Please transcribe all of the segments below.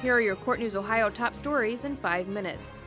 Here are your Court News Ohio top stories in 5 minutes.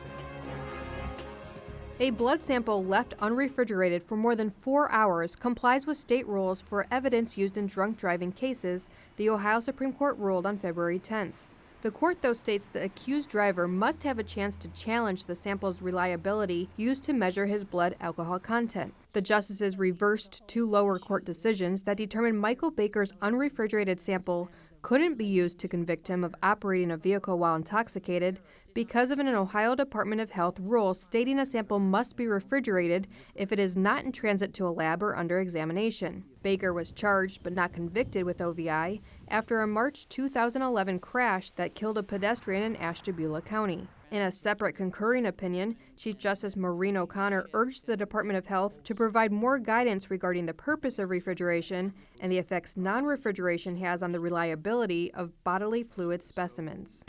A blood sample left unrefrigerated for more than 4 hours complies with state rules for evidence used in drunk driving cases, the Ohio Supreme Court ruled on February 10th. The court, though, states the accused driver must have a chance to challenge the sample's reliability used to measure his blood alcohol content. The justices reversed 2 lower court decisions that determined Michael Baker's unrefrigerated sample couldn't be used to convict him of operating a vehicle while intoxicated because of an Ohio Department of Health rule stating a sample must be refrigerated if it is not in transit to a lab or under examination. Baker was charged but not convicted with OVI after a March 2011 crash that killed a pedestrian in Ashtabula County. In a separate concurring opinion, Chief Justice Maureen O'Connor urged the Department of Health to provide more guidance regarding the purpose of refrigeration and the effects non-refrigeration has on the reliability of bodily fluid specimens.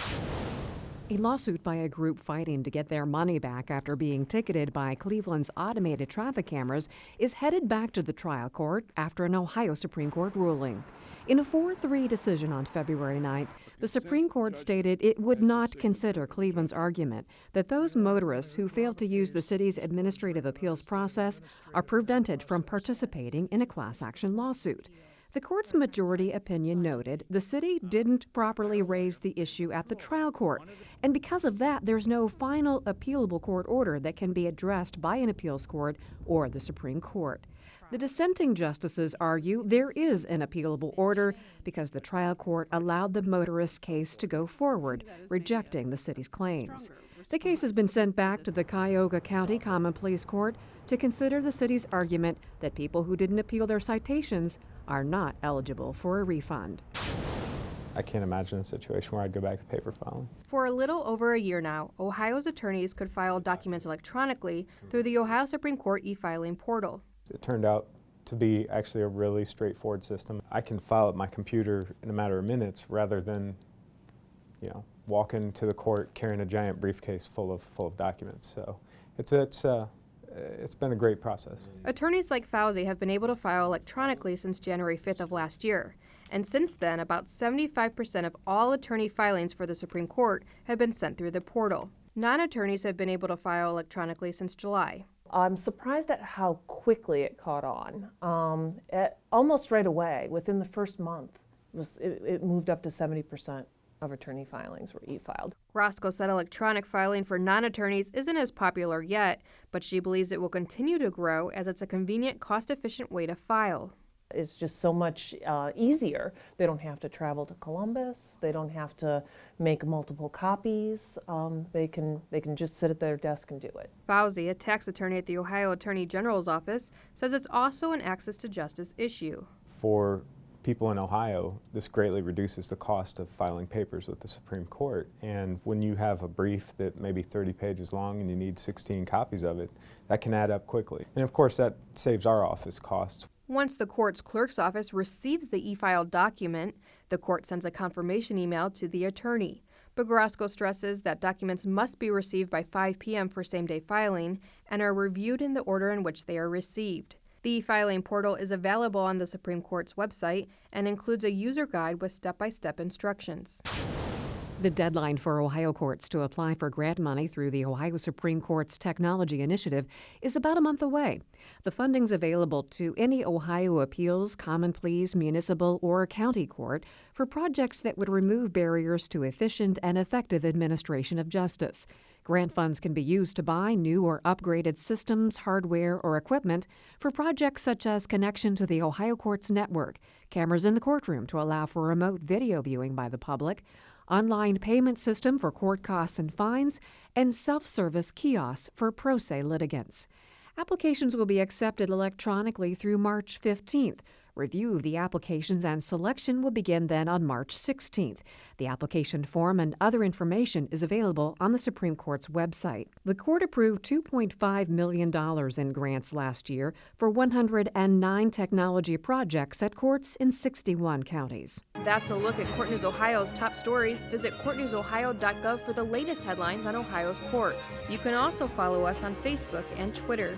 A lawsuit by a group fighting to get their money back after being ticketed by Cleveland's automated traffic cameras is headed back to the trial court after an Ohio Supreme Court ruling. In a 4-3 decision on February 9th, the Supreme Court stated it would not consider Cleveland's argument that those motorists who failed to use the city's administrative appeals process are prevented from participating in a class action lawsuit. The court's majority opinion noted the city didn't properly raise the issue at the trial court, and because of that, there's no final appealable court order that can be addressed by an appeals court or the Supreme Court. The dissenting justices argue there is an appealable order because the trial court allowed the motorist case to go forward, rejecting the city's claims. The case has been sent back to the Cuyahoga County Common Pleas Court to consider the city's argument that people who didn't appeal their citations are not eligible for a refund. I can't imagine a situation where I'd go back to paper filing. For a little over a year now, Ohio's attorneys could file documents electronically through the Ohio Supreme Court e-filing portal. It turned out to be actually a really straightforward system. I can file at my computer in a matter of minutes rather than, walk into the court carrying a giant briefcase full of documents. So it's been a great process. Attorneys like Fauzi have been able to file electronically since January 5th of last year. And since then, about 75% of all attorney filings for the Supreme Court have been sent through the portal. Non-attorneys have been able to file electronically since July. I'm surprised at how quickly it caught on. Almost right away, within the first month, it moved up to 70% of attorney filings were e-filed. Roscoe said electronic filing for non-attorneys isn't as popular yet, but she believes it will continue to grow as it's a convenient, cost-efficient way to file. It's just so much easier. They don't have to travel to Columbus. They don't have to make multiple copies. They can just sit at their desk and do it. Fauzi, a tax attorney at the Ohio Attorney General's office, says it's also an access to justice issue. For people in Ohio, this greatly reduces the cost of filing papers with the Supreme Court. And when you have a brief that may be 30 pages long and you need 16 copies of it, that can add up quickly. And of course, that saves our office costs. Once the court's clerk's office receives the e-filed document, the court sends a confirmation email to the attorney. But Roscoe stresses that documents must be received by 5 p.m. for same-day filing and are reviewed in the order in which they are received. The e-filing portal is available on the Supreme Court's website and includes a user guide with step-by-step instructions. The deadline for Ohio courts to apply for grant money through the Ohio Supreme Court's Technology Initiative is about a month away. The funding's available to any Ohio appeals, common pleas, municipal, or county court for projects that would remove barriers to efficient and effective administration of justice. Grant funds can be used to buy new or upgraded systems, hardware, or equipment for projects such as connection to the Ohio Courts Network, cameras in the courtroom to allow for remote video viewing by the public, online payment system for court costs and fines, and self-service kiosks for pro se litigants. Applications will be accepted electronically through March 15th. Review of the applications and selection will begin then on March 16th. The application form and other information is available on the Supreme Court's website. The court approved $2.5 million in grants last year for 109 technology projects at courts in 61 counties. That's a look at Court News Ohio's top stories. Visit courtnewsohio.gov for the latest headlines on Ohio's courts. You can also follow us on Facebook and Twitter.